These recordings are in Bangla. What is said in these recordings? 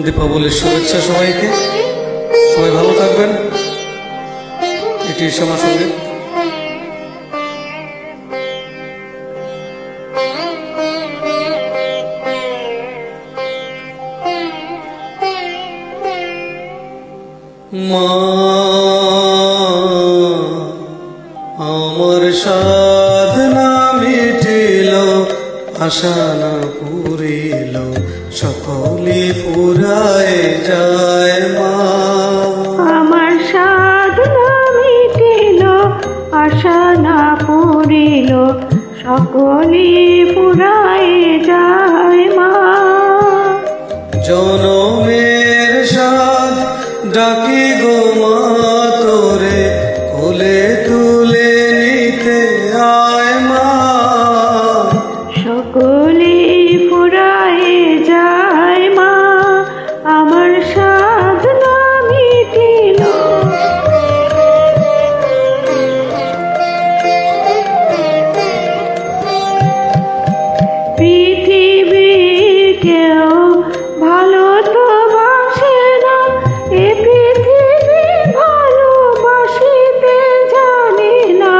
দীপাবলির শুভেচ্ছা সবাইকে। সবাই ভালো থাকবেন। এটি শ্যামা সঙ্গীত। মা আমার সাধনা মিটিল, আশা না পুরিল, সকলে ফুরায় যায় মা। আমার সাধনা মিটিল, আশা না পুরিল, সকলে ফুরায় যায় মা। জনমের সাধ ডাকি গো মা তোরে, কোলে তুলে নিতে আয় মা। সকলে ফুরায় যায় মা, আমার সাধনা মিটিল। পৃথিবীর কেউ ভালো তো বাসে না, এ পৃথিবী ভালোবাসিতে জানে না।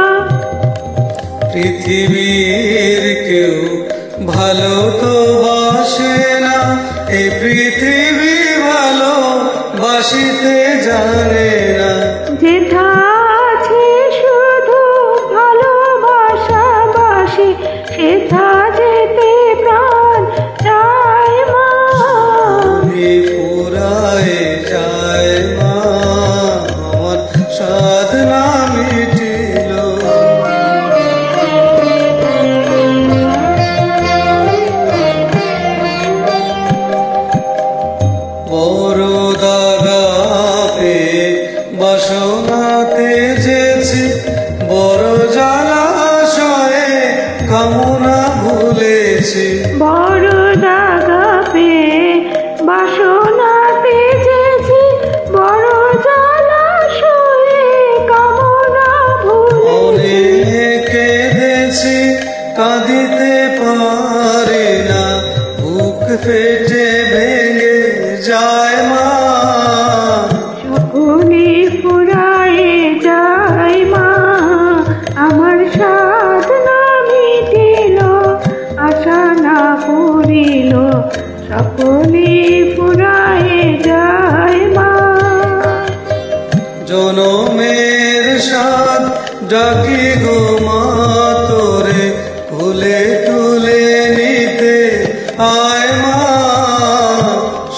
পৃথিবীর কেউ ভালো তো বাসে না, এই পৃথিবী ভালো বাসিতে জানে না। যেথা আছে শুধু ভালোবাসাবাসি, সেথা যেতে প্রাণ চায় মা। ফুরায় যায় মা, আমার সাধনা মিটিল। বড় দাগা পেয়ে বাসনাতে যেছি, বড় জলাশয়ে কামনা ভুলেছি। বড় দাগা পেয়ে বাসনাতে যেছি, বড় জলাশয়ে কামনা ভুলেছি। অনেক কেঁদেছি, কাঁদিতে পারি না, বুক ফেটে ভেঙে যায় মা। সকলে ফুরায় যায় মা, আমার সাধনা মিটিল, আশা না পুরিল, সকলে ফুরায় যায় মা। জনমের সাধ ডাকি গো মা তোরে, কোলে তুলে নিতে আয় মা।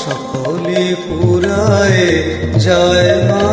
সকলে ফুরায় যায় মা।